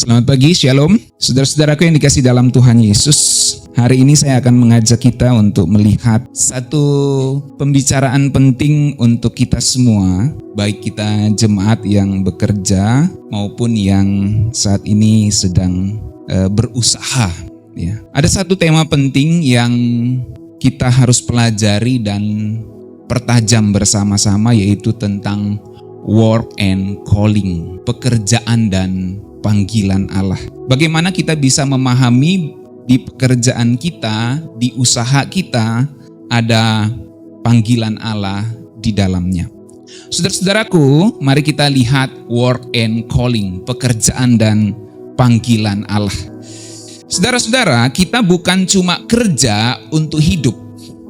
Selamat pagi, Shalom. Saudara-saudaraku yang dikasih dalam Tuhan Yesus, hari ini saya akan mengajak kita untuk melihat satu pembicaraan penting untuk kita semua, baik kita jemaat yang bekerja maupun yang saat ini sedang berusaha. Ya. Ada satu tema penting yang kita harus pelajari dan pertajam bersama-sama, yaitu tentang work and calling, pekerjaan dan panggilan Allah. Bagaimana kita bisa memahami di pekerjaan kita, di usaha kita, ada panggilan Allah di dalamnya. Saudara-saudaraku, mari kita lihat work and calling, pekerjaan dan panggilan Allah. Saudara-saudara, kita bukan cuma kerja untuk hidup,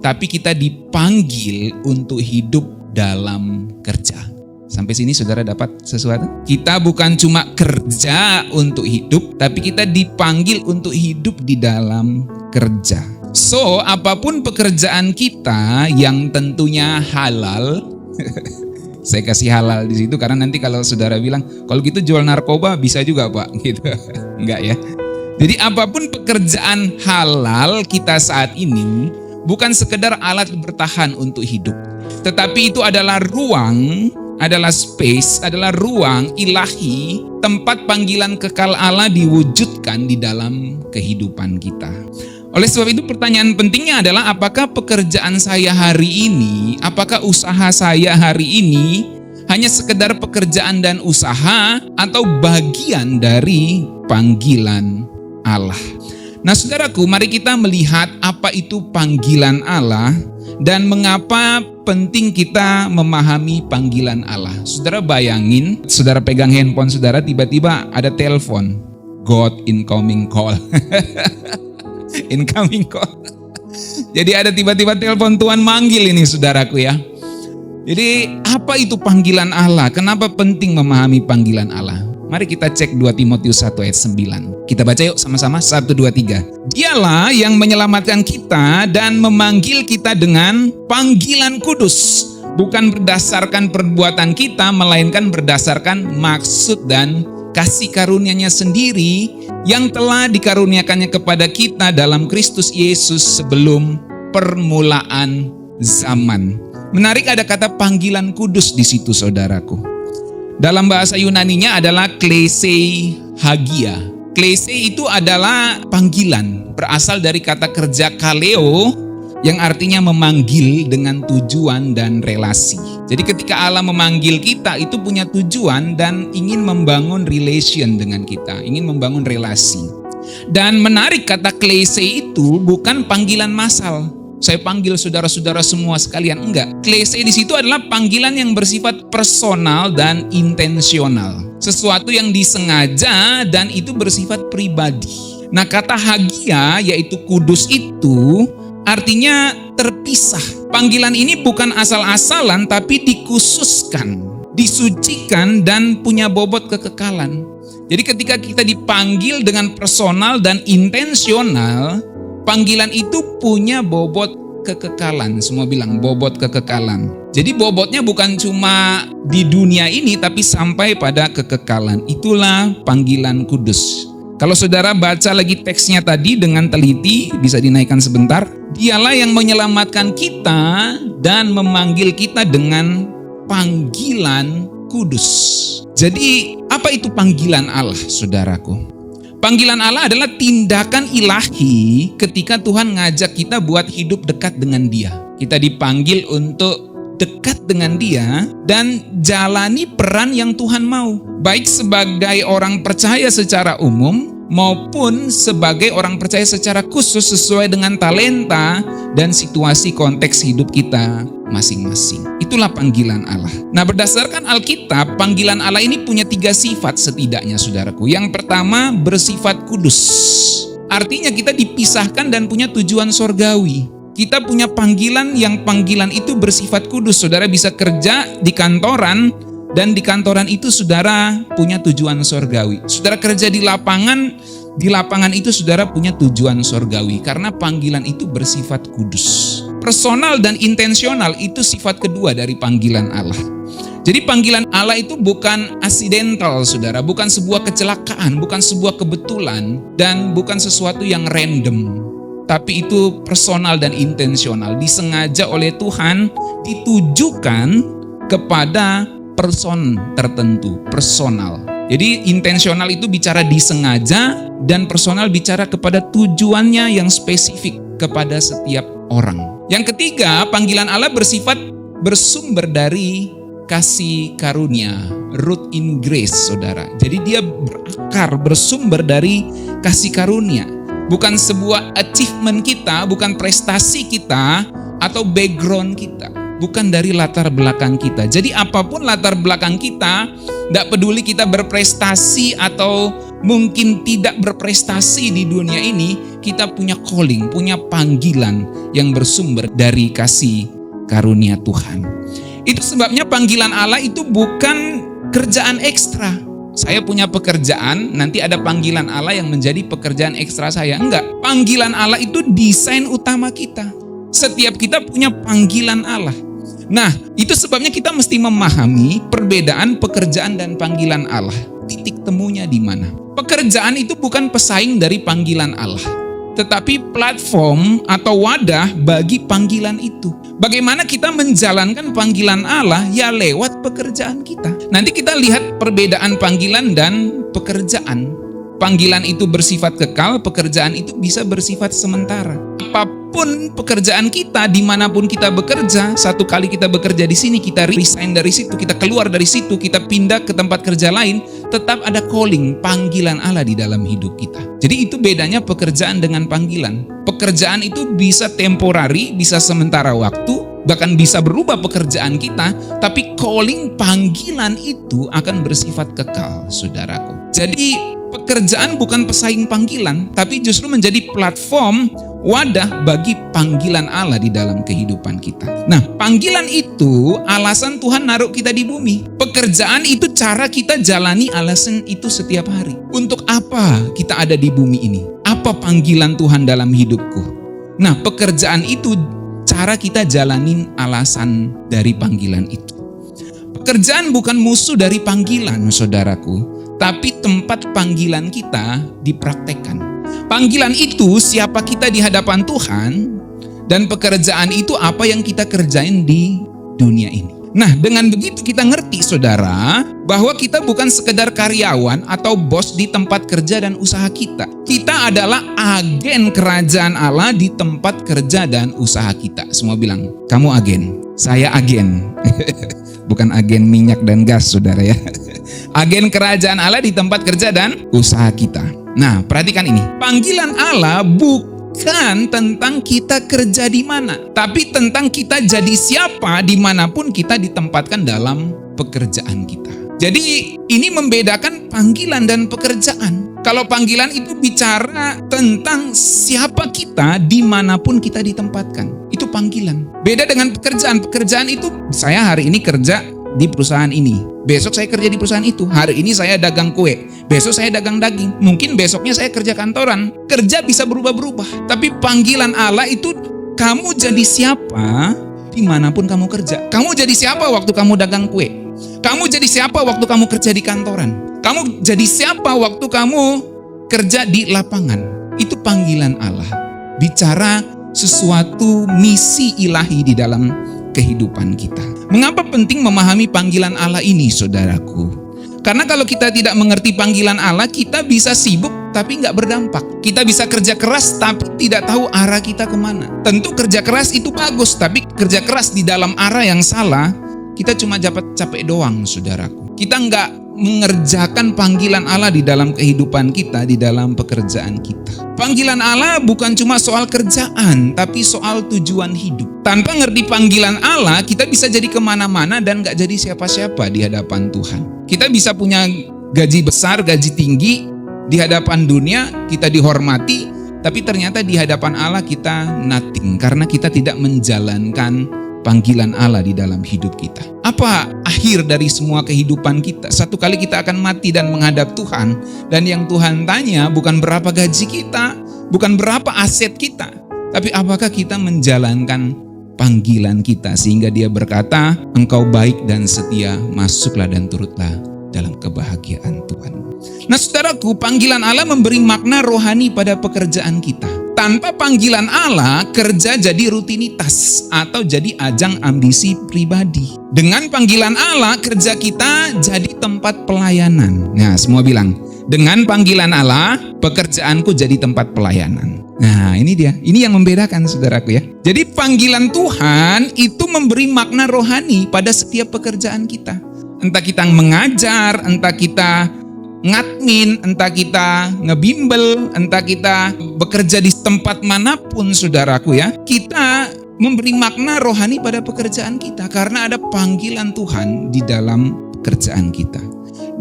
tapi kita dipanggil untuk hidup dalam kerja. Sampai sini saudara dapat sesuatu? Kita bukan cuma kerja untuk hidup, tapi kita dipanggil untuk hidup di dalam kerja. So, apapun pekerjaan kita yang tentunya halal, saya kasih halal di situ karena nanti kalau saudara bilang, kalau gitu jual narkoba bisa juga Pak, gitu. Enggak ya. Jadi apapun pekerjaan halal kita saat ini, bukan sekedar alat bertahan untuk hidup, tetapi itu adalah ruang, adalah space, adalah ruang ilahi, tempat panggilan kekal Allah diwujudkan di dalam kehidupan kita. Oleh sebab itu pertanyaan pentingnya adalah, apakah pekerjaan saya hari ini, apakah usaha saya hari ini hanya sekedar pekerjaan dan usaha atau bagian dari panggilan Allah? Nah saudaraku, mari kita melihat apa itu panggilan Allah dan mengapa penting kita memahami panggilan Allah. Saudara bayangin, saudara pegang handphone saudara, tiba-tiba ada telepon, God incoming call. Incoming call. Jadi ada tiba-tiba telepon Tuhan manggil ini saudaraku ya. Jadi apa itu panggilan Allah? Kenapa penting memahami panggilan Allah? Mari kita cek 2 Timotius 1 ayat 9. Kita baca yuk sama-sama, 1, 2, 3. Dialah yang menyelamatkan kita dan memanggil kita dengan panggilan kudus. Bukan berdasarkan perbuatan kita, melainkan berdasarkan maksud dan kasih karunia-Nya sendiri yang telah dikaruniakannya kepada kita dalam Kristus Yesus sebelum permulaan zaman. Menarik, ada kata panggilan kudus di situ saudaraku. Dalam bahasa Yunaninya adalah kleisei hagia. Kleisei itu adalah panggilan, berasal dari kata kerja kaleo yang artinya memanggil dengan tujuan dan relasi. Jadi ketika Allah memanggil kita itu punya tujuan dan ingin membangun relation dengan kita, ingin membangun relasi. Dan menarik, kata kleisei itu bukan panggilan massal. Saya panggil saudara-saudara semua sekalian, enggak. Kleisei di situ adalah panggilan yang bersifat personal dan intensional. Sesuatu yang disengaja dan itu bersifat pribadi. Nah, kata hagia yaitu kudus itu artinya terpisah. Panggilan ini bukan asal-asalan tapi dikhususkan, disucikan dan punya bobot kekekalan. Jadi ketika kita dipanggil dengan personal dan intensional, panggilan itu punya bobot kekekalan. Semua bilang bobot kekekalan. Jadi bobotnya bukan cuma di dunia ini tapi sampai pada kekekalan. Itulah panggilan kudus. Kalau saudara baca lagi teksnya tadi dengan teliti, bisa dinaikkan sebentar. Dialah yang menyelamatkan kita dan memanggil kita dengan panggilan kudus. Jadi apa itu panggilan Allah saudaraku? Panggilan Allah adalah tindakan ilahi ketika Tuhan ngajak kita buat hidup dekat dengan Dia. Kita dipanggil untuk dekat dengan Dia dan jalani peran yang Tuhan mau. Baik sebagai orang percaya secara umum maupun sebagai orang percaya secara khusus sesuai dengan talenta dan situasi konteks hidup kita masing-masing. Itulah panggilan Allah. Nah, berdasarkan Alkitab, panggilan Allah ini punya 3 sifat setidaknya saudaraku. Yang pertama, bersifat kudus. Artinya kita dipisahkan dan punya tujuan sorgawi. Kita punya panggilan yang panggilan itu bersifat kudus. Saudara bisa kerja di kantoran dan di kantoran itu saudara punya tujuan sorgawi. Saudara kerja di lapangan itu saudara punya tujuan sorgawi karena panggilan itu bersifat kudus. Personal dan intensional itu sifat kedua dari panggilan Allah. Jadi panggilan Allah itu bukan accidental, saudara, bukan sebuah kecelakaan, bukan sebuah kebetulan, dan bukan sesuatu yang random. Tapi itu personal dan intensional, disengaja oleh Tuhan, ditujukan kepada person tertentu, personal. Jadi intensional itu bicara disengaja, dan personal bicara kepada tujuannya yang spesifik kepada setiap orang. Yang ketiga, panggilan Allah bersifat bersumber dari kasih karunia, root in grace, saudara. Jadi dia berakar, bersumber dari kasih karunia. Bukan sebuah achievement kita, bukan prestasi kita, atau background kita. Bukan dari latar belakang kita. Jadi apapun latar belakang kita, tidak peduli kita berprestasi atau mungkin tidak berprestasi di dunia ini, kita punya calling, punya panggilan yang bersumber dari kasih karunia Tuhan. Itu sebabnya panggilan Allah itu bukan kerjaan ekstra. Saya punya pekerjaan, nanti ada panggilan Allah yang menjadi pekerjaan ekstra saya. Enggak, panggilan Allah itu desain utama kita. Setiap kita punya panggilan Allah. Nah, itu sebabnya kita mesti memahami perbedaan pekerjaan dan panggilan Allah. Titik temunya di mana? Pekerjaan itu bukan pesaing dari panggilan Allah, tetapi platform atau wadah bagi panggilan itu. Bagaimana kita menjalankan panggilan Allah? Ya lewat pekerjaan kita. Nanti kita lihat perbedaan panggilan dan pekerjaan. Panggilan itu bersifat kekal, pekerjaan itu bisa bersifat sementara. Apapun pekerjaan kita, dimanapun kita bekerja, satu kali kita bekerja di sini, kita resign dari situ, kita keluar dari situ, kita pindah ke tempat kerja lain, tetap ada calling, panggilan Allah di dalam hidup kita. Jadi itu bedanya pekerjaan dengan panggilan. Pekerjaan itu bisa temporary, bisa sementara waktu, bahkan bisa berubah pekerjaan kita, tapi calling, panggilan itu akan bersifat kekal, saudaraku. Jadi pekerjaan bukan pesaing panggilan, tapi justru menjadi platform wadah bagi panggilan Allah di dalam kehidupan kita. Nah, panggilan itu alasan Tuhan naruh kita di bumi. Pekerjaan itu cara kita jalani alasan itu setiap hari. Untuk apa kita ada di bumi ini? Apa panggilan Tuhan dalam hidupku? Nah, pekerjaan itu cara kita jalanin alasan dari panggilan itu. Pekerjaan bukan musuh dari panggilan, saudaraku, tapi tempat panggilan kita dipraktekkan. Panggilan itu siapa kita di hadapan Tuhan, dan pekerjaan itu apa yang kita kerjain di dunia ini. Nah, dengan begitu kita ngerti, saudara, bahwa kita bukan sekedar karyawan atau bos di tempat kerja dan usaha kita. Kita adalah agen kerajaan Allah di tempat kerja dan usaha kita. Semua bilang, kamu agen, saya agen. Bukan agen minyak dan gas, saudara ya. Agen kerajaan Allah di tempat kerja dan usaha kita. Nah, perhatikan ini. Panggilan Allah bukan tentang kita kerja di mana, tapi tentang kita jadi siapa dimanapun kita ditempatkan dalam pekerjaan kita. Jadi ini membedakan panggilan dan pekerjaan. Kalau panggilan itu bicara tentang siapa kita dimanapun kita ditempatkan. Itu panggilan. Beda dengan pekerjaan. Pekerjaan itu saya hari ini kerja di perusahaan ini. Besok saya kerja di perusahaan itu. Hari ini saya dagang kue. Besok saya dagang daging. Mungkin besoknya saya kerja kantoran. Kerja bisa berubah-berubah. Tapi panggilan Allah itu kamu jadi siapa dimanapun kamu kerja. Kamu jadi siapa waktu kamu dagang kue. Kamu jadi siapa waktu kamu kerja di kantoran. Kamu jadi siapa waktu kamu kerja di lapangan. Itu panggilan Allah. Bicara sesuatu misi ilahi di dalam kehidupan kita. Mengapa penting memahami panggilan Allah ini, saudaraku? Karena kalau kita tidak mengerti panggilan Allah, kita bisa sibuk tapi nggak berdampak. Kita bisa kerja keras tapi tidak tahu arah kita kemana. Tentu kerja keras itu bagus, tapi kerja keras di dalam arah yang salah, kita cuma capek doang, saudaraku. Kita nggak mengerjakan panggilan Allah di dalam kehidupan kita, di dalam pekerjaan kita. Panggilan Allah bukan cuma soal kerjaan, tapi soal tujuan hidup. Tanpa ngerti panggilan Allah, kita bisa jadi kemana-mana dan gak jadi siapa-siapa di hadapan Tuhan. Kita bisa punya gaji besar, gaji tinggi di hadapan dunia, kita dihormati, tapi ternyata di hadapan Allah kita nothing, karena kita tidak menjalankan panggilan Allah di dalam hidup kita. Apa akhir dari semua kehidupan kita? Satu kali kita akan mati dan menghadap Tuhan, dan yang Tuhan tanya bukan berapa gaji kita, bukan berapa aset kita, tapi apakah kita menjalankan panggilan kita. Sehingga dia berkata, engkau baik dan setia, masuklah dan turutlah dalam kebahagiaan Tuhan. Nah saudaraku, panggilan Allah memberi makna rohani pada pekerjaan kita. Tanpa panggilan Allah, kerja jadi rutinitas atau jadi ajang ambisi pribadi. Dengan panggilan Allah, kerja kita jadi tempat pelayanan. Nah, semua bilang, dengan panggilan Allah, pekerjaanku jadi tempat pelayanan. Nah, ini dia. Ini yang membedakan, saudaraku ya. Jadi panggilan Tuhan itu memberi makna rohani pada setiap pekerjaan kita. Entah kita mengajar, entah kita ngadmin, entah kita ngebimbel, entah kita bekerja di tempat manapun, saudaraku ya, kita memberi makna rohani pada pekerjaan kita karena ada panggilan Tuhan di dalam pekerjaan kita.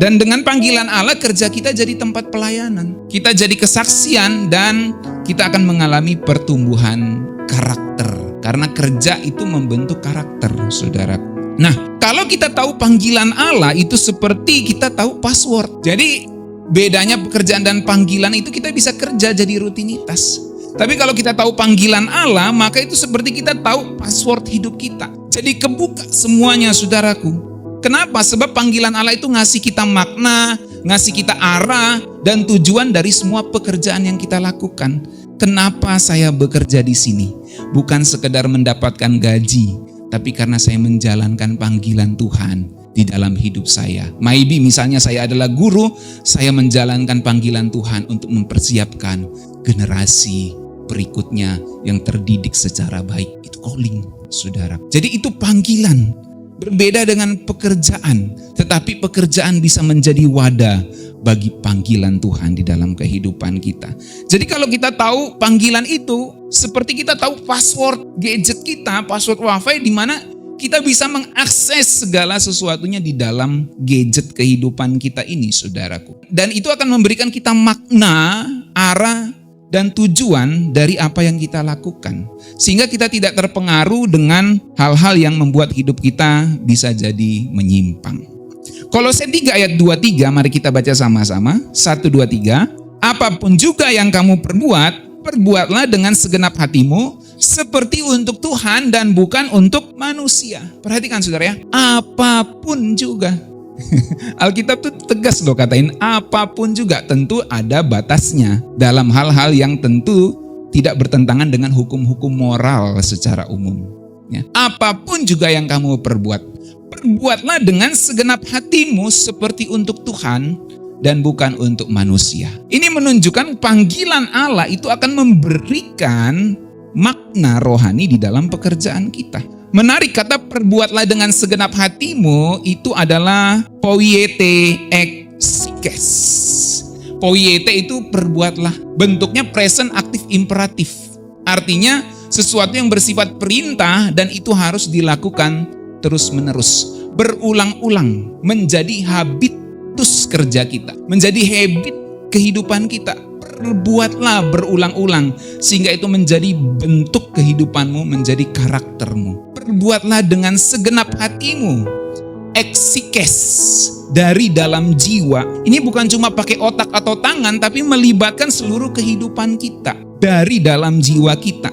Dan dengan panggilan Allah, kerja kita jadi tempat pelayanan, kita jadi kesaksian, dan kita akan mengalami pertumbuhan karakter karena kerja itu membentuk karakter, saudaraku. Nah, kalau kita tahu panggilan Allah itu seperti kita tahu password. Jadi bedanya pekerjaan dan panggilan itu kita bisa kerja jadi rutinitas. Tapi kalau kita tahu panggilan Allah, maka itu seperti kita tahu password hidup kita. Jadi kebuka semuanya, saudaraku. Kenapa? Sebab panggilan Allah itu ngasih kita makna, ngasih kita arah dan tujuan dari semua pekerjaan yang kita lakukan. Kenapa saya bekerja di sini? Bukan sekedar mendapatkan gaji, tapi karena saya menjalankan panggilan Tuhan di dalam hidup saya. Maybe misalnya saya adalah guru, saya menjalankan panggilan Tuhan untuk mempersiapkan generasi berikutnya yang terdidik secara baik. Itu calling, saudara. Jadi itu panggilan. Berbeda dengan pekerjaan, tetapi pekerjaan bisa menjadi wadah bagi panggilan Tuhan di dalam kehidupan kita. Jadi kalau kita tahu panggilan itu, seperti kita tahu password gadget kita, password WiFi, di mana kita bisa mengakses segala sesuatunya di dalam gadget kehidupan kita ini, saudaraku. Dan itu akan memberikan kita makna, arah, dan tujuan dari apa yang kita lakukan. Sehingga kita tidak terpengaruh dengan hal-hal yang membuat hidup kita bisa jadi menyimpang. Kolose 3 ayat 23, mari kita baca sama-sama. 1, 2, 3. Apapun juga yang kamu perbuat, perbuatlah dengan segenap hatimu, seperti untuk Tuhan dan bukan untuk manusia. Perhatikan saudara ya, apapun juga. Alkitab tuh tegas loh katain apapun juga, tentu ada batasnya dalam hal-hal yang tentu tidak bertentangan dengan hukum-hukum moral secara umum. Ya. Apapun juga yang kamu perbuat, perbuatlah dengan segenap hatimu seperti untuk Tuhan dan bukan untuk manusia. Ini menunjukkan panggilan Allah itu akan memberikan makna rohani di dalam pekerjaan kita. Menarik, kata perbuatlah dengan segenap hatimu itu adalah poiete exikes. Poiete itu perbuatlah. Bentuknya present aktif imperatif. Artinya sesuatu yang bersifat perintah dan itu harus dilakukan terus-menerus. Berulang-ulang menjadi habitus kerja kita. Menjadi habit kehidupan kita. Perbuatlah berulang-ulang sehingga itu menjadi bentuk kehidupanmu, menjadi karaktermu. Perbuatlah dengan segenap hatimu, eksikes, dari dalam jiwa. Ini bukan cuma pakai otak atau tangan, tapi melibatkan seluruh kehidupan kita dari dalam jiwa kita.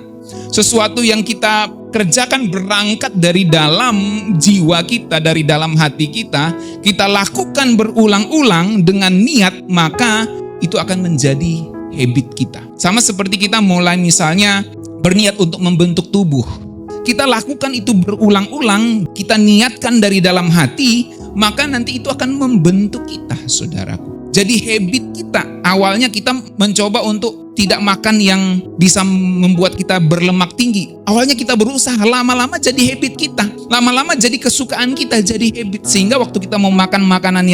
Sesuatu yang kita kerjakan berangkat dari dalam jiwa kita, dari dalam hati kita, kita lakukan berulang-ulang dengan niat, maka itu akan menjadi habit kita. Sama seperti kita mulai misalnya berniat untuk membentuk tubuh. Kita lakukan itu berulang-ulang, kita niatkan dari dalam hati, maka nanti itu akan membentuk kita, saudaraku. Jadi habit kita, awalnya kita mencoba untuk tidak makan yang bisa membuat kita berlemak tinggi. Awalnya kita berusaha, lama-lama jadi habit kita. Lama-lama jadi kesukaan kita, jadi habit. Sehingga waktu kita mau makan makanan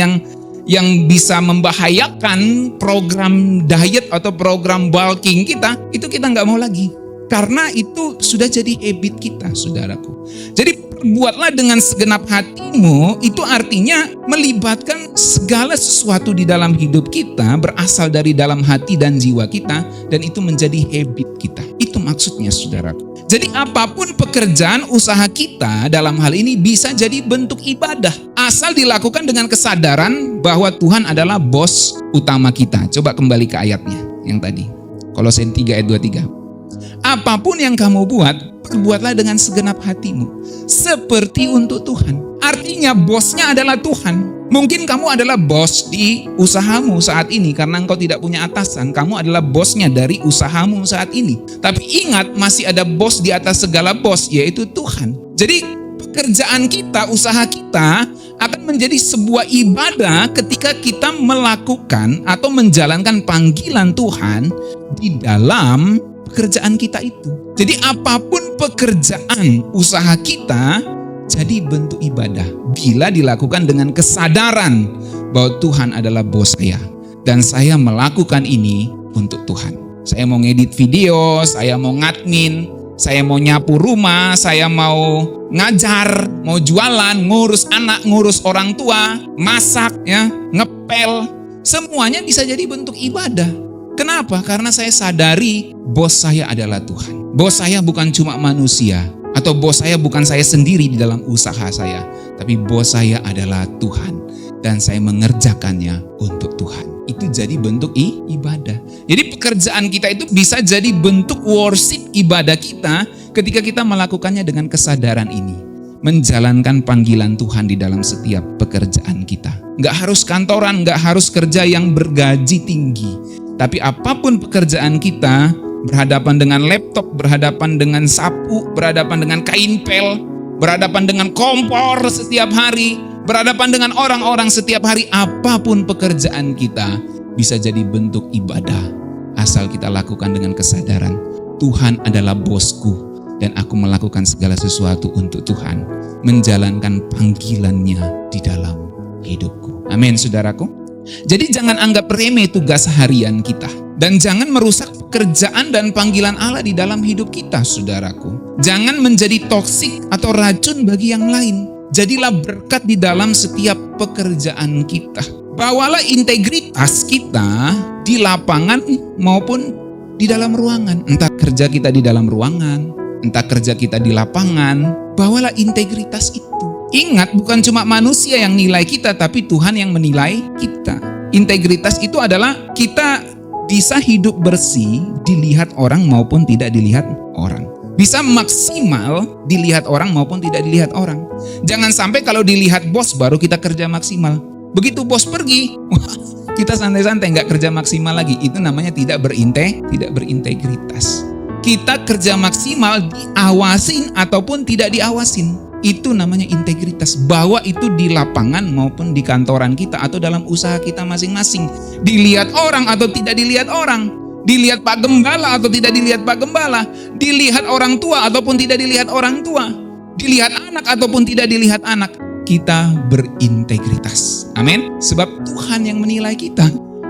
yang bisa membahayakan program diet atau program bulking kita, itu kita nggak mau lagi. Karena itu sudah jadi habit kita, saudaraku. Jadi perbuatlah dengan segenap hatimu, itu artinya melibatkan segala sesuatu di dalam hidup kita, berasal dari dalam hati dan jiwa kita, dan itu menjadi habit kita. Itu maksudnya, saudaraku. Jadi apapun pekerjaan usaha kita dalam hal ini bisa jadi bentuk ibadah. Asal dilakukan dengan kesadaran bahwa Tuhan adalah bos utama kita. Coba kembali ke ayatnya yang tadi. Kolose 3 ayat 23. Apapun yang kamu buat, perbuatlah dengan segenap hatimu, seperti untuk Tuhan. Artinya bosnya adalah Tuhan. Mungkin kamu adalah bos di usahamu saat ini karena engkau tidak punya atasan. Kamu adalah bosnya dari usahamu saat ini. Tapi ingat, masih ada bos di atas segala bos, yaitu Tuhan. Jadi pekerjaan kita, usaha kita akan menjadi sebuah ibadah ketika kita melakukan atau menjalankan panggilan Tuhan di dalam pekerjaan kita itu. Jadi apapun pekerjaan usaha kita jadi bentuk ibadah bila dilakukan dengan kesadaran bahwa Tuhan adalah bos saya dan saya melakukan ini untuk Tuhan. Saya mau ngedit video, saya mau ngadmin, saya mau nyapu rumah, saya mau ngajar, mau jualan, ngurus anak, ngurus orang tua, masak, ya, ngepel. Semuanya bisa jadi bentuk ibadah. Kenapa? Karena saya sadari bos saya adalah Tuhan. Bos saya bukan cuma manusia, atau bos saya bukan saya sendiri di dalam usaha saya, tapi bos saya adalah Tuhan dan saya mengerjakannya untuk Tuhan. Itu jadi bentuk ibadah. Jadi pekerjaan kita itu bisa jadi bentuk worship ibadah kita ketika kita melakukannya dengan kesadaran ini. Menjalankan panggilan Tuhan di dalam setiap pekerjaan kita. Nggak harus kantoran, nggak harus kerja yang bergaji tinggi. Tapi apapun pekerjaan kita, berhadapan dengan laptop, berhadapan dengan sapu, berhadapan dengan kain pel, berhadapan dengan kompor setiap hari, berhadapan dengan orang-orang setiap hari, apapun pekerjaan kita bisa jadi bentuk ibadah asal kita lakukan dengan kesadaran Tuhan adalah bosku dan aku melakukan segala sesuatu untuk Tuhan, menjalankan panggilannya di dalam hidupku. Amin, saudaraku. Jadi jangan anggap remeh tugas harian kita dan jangan merusak pekerjaan dan panggilan Allah di dalam hidup kita, saudaraku. Jangan menjadi toksik atau racun bagi yang lain. Jadilah berkat di dalam setiap pekerjaan kita. Bawalah integritas kita di lapangan maupun di dalam ruangan. Entah kerja kita di dalam ruangan, entah kerja kita di lapangan, bawalah integritas itu. Ingat, bukan cuma manusia yang nilai kita, tapi Tuhan yang menilai kita. Integritas itu adalah kita bisa hidup bersih dilihat orang maupun tidak dilihat orang. Bisa maksimal dilihat orang maupun tidak dilihat orang. Jangan sampai kalau dilihat bos baru kita kerja maksimal. Begitu bos pergi, kita santai-santai nggak kerja maksimal lagi. Itu namanya tidak berintegritas. Kita kerja maksimal diawasin ataupun tidak diawasin. Itu namanya integritas. Bawa itu di lapangan maupun di kantoran kita atau dalam usaha kita masing-masing. Dilihat orang atau tidak dilihat orang. Dilihat Pak Gembala atau tidak dilihat Pak Gembala. Dilihat orang tua ataupun tidak dilihat orang tua. Dilihat anak ataupun tidak dilihat anak. Kita berintegritas. Amin. Sebab Tuhan yang menilai kita.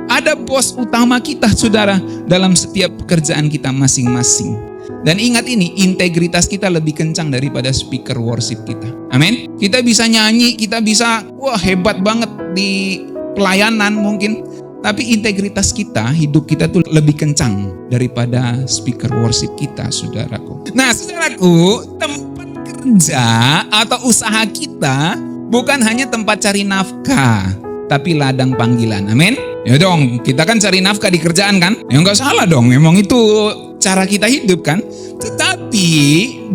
Ada bos utama kita, saudara, dalam setiap pekerjaan kita masing-masing. Dan ingat ini, integritas kita lebih kencang daripada speaker worship kita. Amin. Kita bisa nyanyi, kita bisa hebat banget di pelayanan mungkin. Tapi integritas kita, hidup kita tuh lebih kencang daripada speaker worship kita, saudaraku. Nah, saudaraku, tempat kerja atau usaha kita bukan hanya tempat cari nafkah, tapi ladang panggilan. Amin. Ya dong, kita kan cari nafkah di kerjaan kan? Ya nggak salah dong, memang itu cara kita hidup kan? Tetapi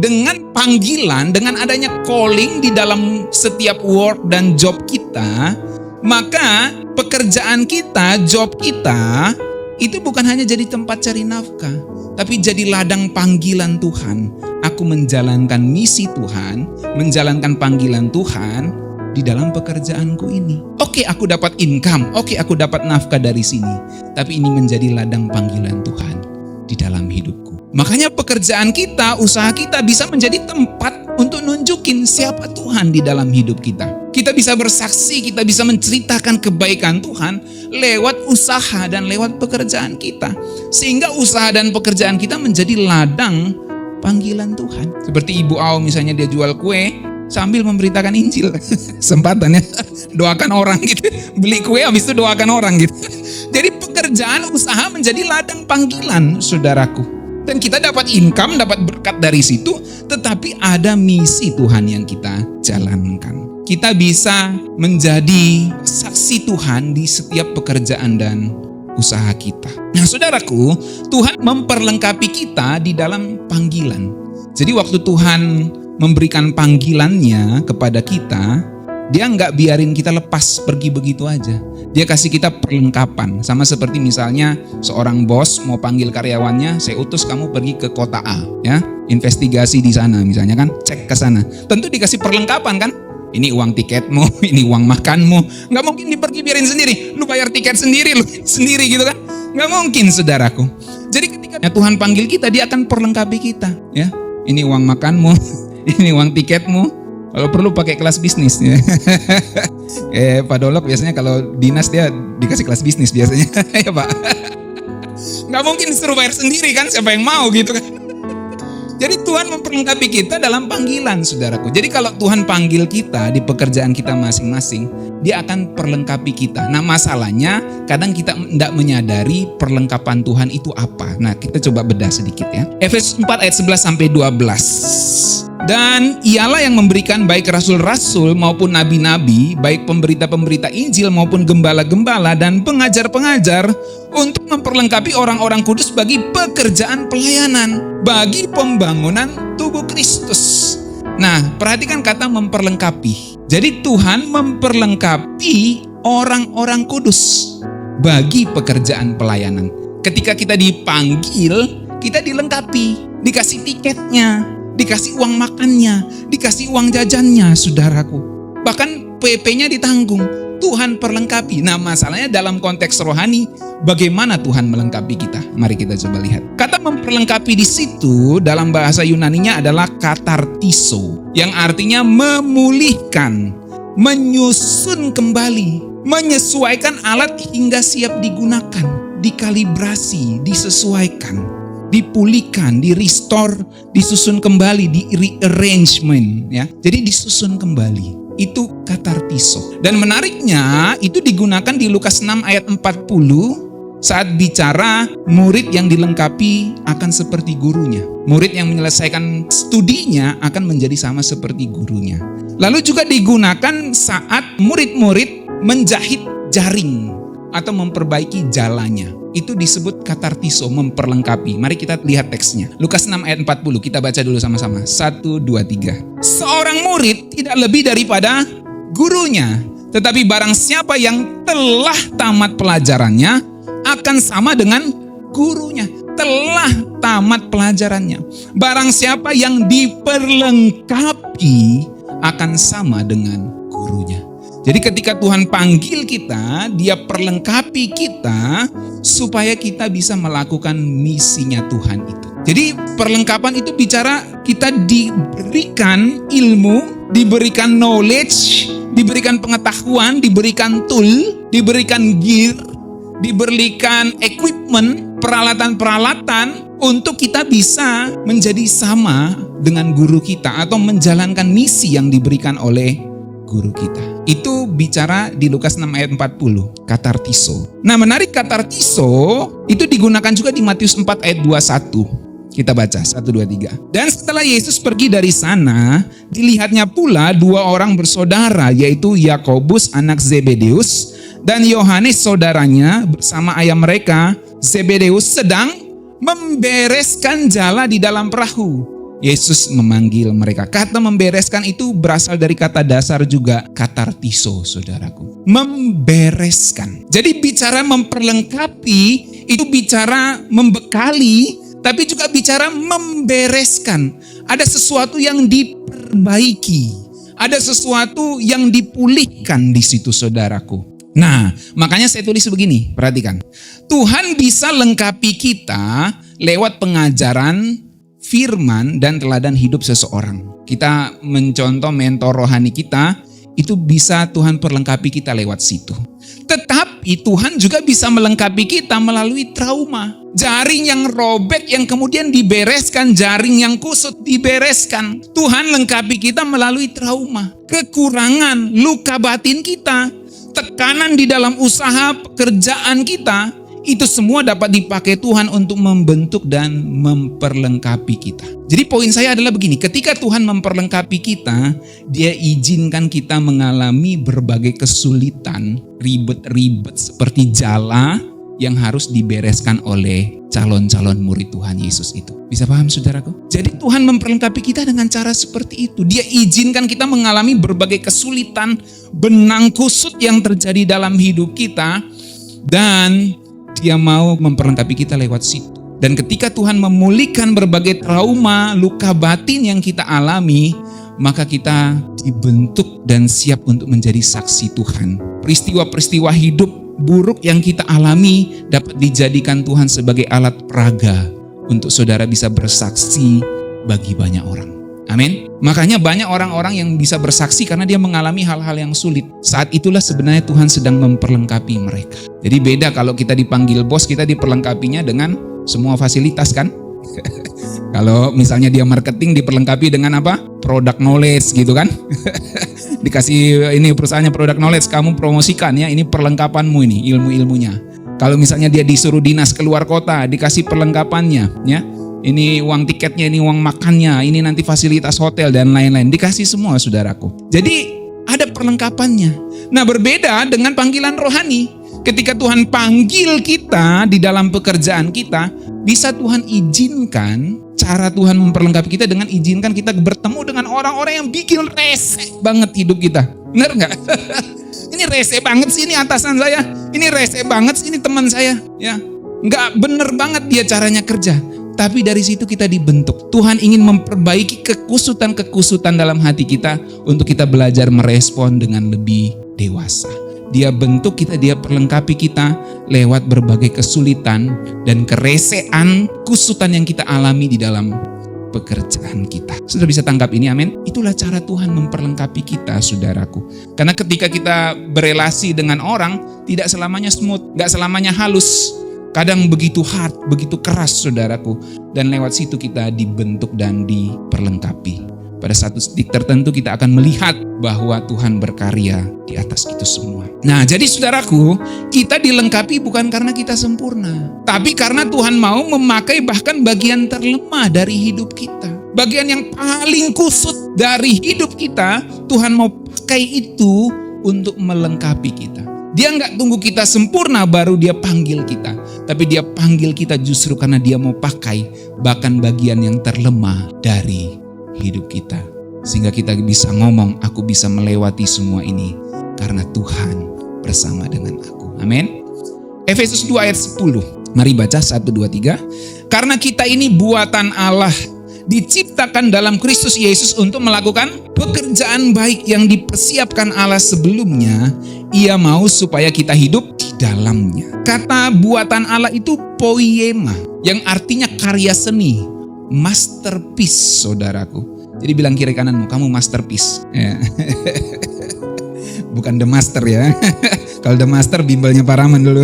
dengan panggilan, dengan adanya calling di dalam setiap work dan job kita, maka pekerjaan kita, job kita, itu bukan hanya jadi tempat cari nafkah, tapi jadi ladang panggilan Tuhan. Aku menjalankan misi Tuhan, menjalankan panggilan Tuhan di dalam pekerjaanku ini. Oke, aku dapat income, oke, aku dapat nafkah dari sini, tapi ini menjadi ladang panggilan Tuhan di dalam hidupku. Makanya pekerjaan kita, usaha kita bisa menjadi tempat untuk nunjukin siapa Tuhan di dalam hidup kita. Kita bisa bersaksi, kita bisa menceritakan kebaikan Tuhan lewat usaha dan lewat pekerjaan kita. Sehingga usaha dan pekerjaan kita menjadi ladang panggilan Tuhan. Seperti Ibu Au misalnya, dia jual kue sambil memberitakan Injil. Sempatannya doakan orang gitu. Beli kue habis itu doakan orang gitu. Jadi pekerjaan usaha menjadi ladang panggilan, saudaraku. Dan kita dapat income, dapat berkat dari situ, tetapi ada misi Tuhan yang kita jalankan. Kita bisa menjadi saksi Tuhan di setiap pekerjaan dan usaha kita. Nah, saudaraku, Tuhan memperlengkapi kita di dalam panggilan. Jadi waktu Tuhan memberikan panggilannya kepada kita, dia nggak biarin kita lepas pergi begitu aja. Dia kasih kita perlengkapan. Sama seperti misalnya seorang bos mau panggil karyawannya, saya utus kamu pergi ke kota A, ya, investigasi di sana misalnya kan, cek ke sana. Tentu dikasih perlengkapan kan. Ini uang tiketmu, ini uang makanmu. Nggak mungkin dipergi biarin sendiri. Lu bayar tiket sendiri, lu sendiri gitu kan. Nggak mungkin, saudaraku. Jadi ketika Tuhan panggil kita, dia akan perlengkapi kita, ya. Ini uang makanmu, ini uang tiketmu. Kalau perlu pakai kelas bisnis, ya. Pak Dolok biasanya kalau dinas dia dikasih kelas bisnis biasanya, ya Pak. Nggak mungkin disuruh bayar sendiri kan, siapa yang mau gitu kan. Jadi Tuhan memperlengkapi kita dalam panggilan, saudaraku. Jadi kalau Tuhan panggil kita di pekerjaan kita masing-masing, dia akan perlengkapi kita. Nah masalahnya kadang kita tidak menyadari perlengkapan Tuhan itu apa. Nah kita coba bedah sedikit ya. Efesus 4 ayat 11 sampai 12. Dan ialah yang memberikan baik rasul-rasul maupun nabi-nabi, baik pemberita-pemberita Injil maupun gembala-gembala dan pengajar-pengajar untuk memperlengkapi orang-orang kudus bagi pekerjaan pelayanan, bagi pembangunan tubuh Kristus. Nah, perhatikan kata memperlengkapi. Jadi Tuhan memperlengkapi orang-orang kudus bagi pekerjaan pelayanan. Ketika kita dipanggil, kita dilengkapi, dikasih tiketnya, dikasih uang makannya, dikasih uang jajannya, saudaraku. Bahkan PP-nya ditanggung. Tuhan perlengkapi. Nah masalahnya dalam konteks rohani, bagaimana Tuhan melengkapi kita? Mari kita coba lihat. Kata memperlengkapi di situ dalam bahasa Yunaninya adalah katartiso, yang artinya memulihkan, menyusun kembali, menyesuaikan alat hingga siap digunakan, dikalibrasi, disesuaikan, dipulihkan, di-restore, disusun kembali, di-rearrangement, ya. Jadi disusun kembali. Itu katartiso. Dan menariknya itu digunakan di Lukas 6 ayat 40 saat bicara murid yang dilengkapi akan seperti gurunya. Murid yang menyelesaikan studinya akan menjadi sama seperti gurunya. Lalu juga digunakan saat murid-murid menjahit jaring atau memperbaiki jalannya. Itu disebut katartiso, memperlengkapi. Mari kita lihat teksnya. Lukas 6 ayat 40, kita baca dulu sama-sama. 1, 2, 3. Seorang murid tidak lebih daripada gurunya. Tetapi barang siapa yang telah tamat pelajarannya akan sama dengan gurunya. Telah tamat pelajarannya. Barang siapa yang diperlengkapi akan sama dengan gurunya. Jadi ketika Tuhan panggil kita, dia perlengkapi kita supaya kita bisa melakukan misinya Tuhan itu. Jadi perlengkapan itu bicara kita diberikan ilmu, diberikan knowledge, diberikan pengetahuan, diberikan tool, diberikan gear, diberikan equipment, peralatan-peralatan untuk kita bisa menjadi sama dengan guru kita atau menjalankan misi yang diberikan oleh guru kita. Itu bicara di Lukas 6 ayat 40, katartiso. Nah menarik, katartiso itu digunakan juga di Matius 4 ayat 21. Kita baca 1, 2, 3. Dan setelah Yesus pergi dari sana, dilihatnya pula dua orang bersaudara, yaitu Yakobus anak Zebedeus dan Yohanes saudaranya bersama ayah mereka Zebedeus sedang membereskan jala di dalam perahu. Yesus memanggil mereka. Kata membereskan itu berasal dari kata dasar juga katartiso, saudaraku. Membereskan. Jadi bicara memperlengkapi itu bicara membekali, tapi juga bicara membereskan. Ada sesuatu yang diperbaiki, ada sesuatu yang dipulihkan di situ, saudaraku. Nah, makanya saya tulis begini, perhatikan. Tuhan bisa lengkapi kita lewat pengajaran firman dan teladan hidup seseorang. Kita mencontoh mentor rohani kita, itu bisa Tuhan perlengkapi kita lewat situ. Tetapi Tuhan juga bisa melengkapi kita melalui trauma. Jaring yang robek yang kemudian dibereskan, jaring yang kusut dibereskan. Tuhan lengkapi kita melalui trauma. Kekurangan, luka batin kita, tekanan di dalam usaha pekerjaan kita, itu semua dapat dipakai Tuhan untuk membentuk dan memperlengkapi kita. Jadi poin saya adalah begini, ketika Tuhan memperlengkapi kita, dia izinkan kita mengalami berbagai kesulitan, ribet-ribet seperti jala, yang harus dibereskan oleh calon-calon murid Tuhan Yesus itu. Bisa paham saudaraku? Jadi Tuhan memperlengkapi kita dengan cara seperti itu. Dia izinkan kita mengalami berbagai kesulitan, benang kusut yang terjadi dalam hidup kita, dan Dia mau memperlengkapi kita lewat situ. Dan ketika Tuhan memulihkan berbagai trauma, luka batin yang kita alami, maka kita dibentuk dan siap untuk menjadi saksi Tuhan. Peristiwa-peristiwa hidup buruk yang kita alami dapat dijadikan Tuhan sebagai alat peraga untuk saudara bisa bersaksi bagi banyak orang. Amin. Makanya banyak orang-orang yang bisa bersaksi karena dia mengalami hal-hal yang sulit. Saat itulah sebenarnya Tuhan sedang memperlengkapi mereka. Jadi beda kalau kita dipanggil bos, kita diperlengkapinya dengan semua fasilitas kan. Kalau misalnya dia marketing diperlengkapi dengan apa? Product knowledge gitu kan. Dikasih ini perusahaannya product knowledge, kamu promosikan ya, ini perlengkapanmu ini, ilmu-ilmunya. Kalau misalnya dia disuruh dinas keluar kota, dikasih perlengkapannya ya. Ini uang tiketnya, ini uang makannya, ini nanti fasilitas hotel dan lain-lain. Dikasih semua saudaraku. Jadi ada perlengkapannya. Nah berbeda dengan panggilan rohani. Ketika Tuhan panggil kita di dalam pekerjaan kita, bisa Tuhan izinkan, cara Tuhan memperlengkapi kita dengan izinkan kita bertemu dengan orang-orang yang bikin rese banget hidup kita. Benar nggak? Ini rese banget sih, ini atasan saya. Ini rese banget sih, ini teman saya. Ya, nggak bener banget dia caranya kerja. Tapi dari situ kita dibentuk. Tuhan ingin memperbaiki kekusutan-kekusutan dalam hati kita untuk kita belajar merespon dengan lebih dewasa. Dia bentuk kita, dia perlengkapi kita lewat berbagai kesulitan dan keresean, kusutan yang kita alami di dalam pekerjaan kita. Sudah bisa tangkap ini, amin? Itulah cara Tuhan memperlengkapi kita, saudaraku. Karena ketika kita berelasi dengan orang, tidak selamanya smooth, gak selamanya halus. Kadang begitu hard, begitu keras, saudaraku. Dan lewat situ kita dibentuk dan diperlengkapi. Pada satu titik tertentu kita akan melihat bahwa Tuhan berkarya di atas itu semua. Nah, jadi saudaraku, kita dilengkapi bukan karena kita sempurna, tapi karena Tuhan mau memakai bahkan bagian terlemah dari hidup kita. Bagian yang paling kusut dari hidup kita, Tuhan mau pakai itu untuk melengkapi kita. Dia nggak tunggu kita sempurna baru dia panggil kita, tapi dia panggil kita justru karena dia mau pakai bahkan bagian yang terlemah dari hidup kita, sehingga kita bisa ngomong, aku bisa melewati semua ini karena Tuhan bersama dengan aku. Amin. Efesus 2 ayat 10. Mari baca 1, 2, 3. Karena kita ini buatan Allah, diciptakan dalam Kristus Yesus untuk melakukan pekerjaan baik yang dipersiapkan Allah sebelumnya. Ia mau supaya kita hidup di dalamnya. Kata buatan Allah itu poiema, yang artinya karya seni, masterpiece, saudaraku. Jadi bilang kiri kananmu, kamu masterpiece. Ya. Bukan the master ya. Kalau the master bimbelnya Pak Rahman dulu.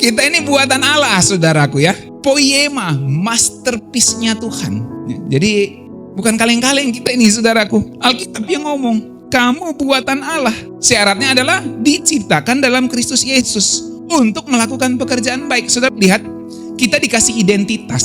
Kita ini buatan Allah, saudaraku ya. Poiema, masterpiece-nya Tuhan. Jadi bukan kaleng-kaleng kita ini, saudaraku. Alkitab yang ngomong, kamu buatan Allah. Syaratnya adalah diciptakan dalam Kristus Yesus untuk melakukan pekerjaan baik. Saudara lihat, kita dikasih identitas.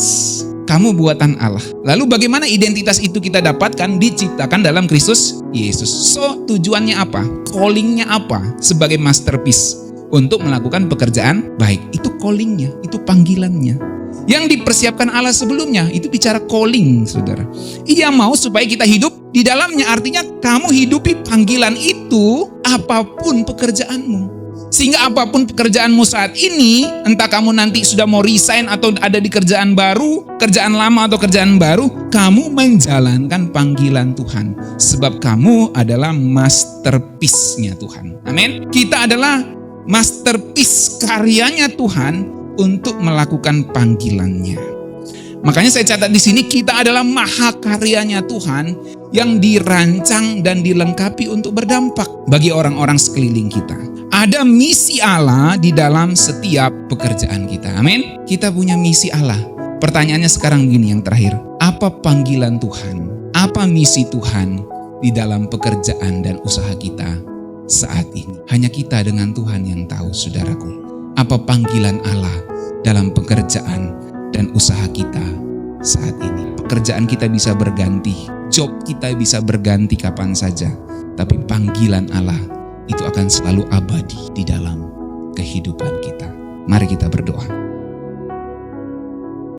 Kamu buatan Allah. Lalu bagaimana identitas itu kita dapatkan? Diciptakan dalam Kristus Yesus. So, tujuannya apa? Callingnya apa? Sebagai masterpiece untuk melakukan pekerjaan baik. Itu callingnya, itu panggilannya. Yang dipersiapkan Allah sebelumnya, itu bicara calling, saudara. Ia mau supaya kita hidup di dalamnya. Artinya kamu hidupi panggilan itu apapun pekerjaanmu. Sehingga apapun pekerjaanmu saat ini, entah kamu nanti sudah mau resign atau ada di kerjaan baru, kerjaan lama atau kerjaan baru, kamu menjalankan panggilan Tuhan. Sebab kamu adalah masterpiece-nya Tuhan. Amin. Kita adalah masterpiece karyanya Tuhan untuk melakukan panggilannya. Makanya saya catat di sini, kita adalah mahakaryanya Tuhan yang dirancang dan dilengkapi untuk berdampak bagi orang-orang sekeliling kita. Ada misi Allah di dalam setiap pekerjaan kita. Amin. Kita punya misi Allah. Pertanyaannya sekarang begini yang terakhir. Apa panggilan Tuhan? Apa misi Tuhan di dalam pekerjaan dan usaha kita saat ini? Hanya kita dengan Tuhan yang tahu, saudaraku. Apa panggilan Allah dalam pekerjaan dan usaha kita saat ini? Pekerjaan kita bisa berganti. Job kita bisa berganti kapan saja. Tapi panggilan Allah itu akan selalu abadi di dalam kehidupan kita. Mari kita berdoa.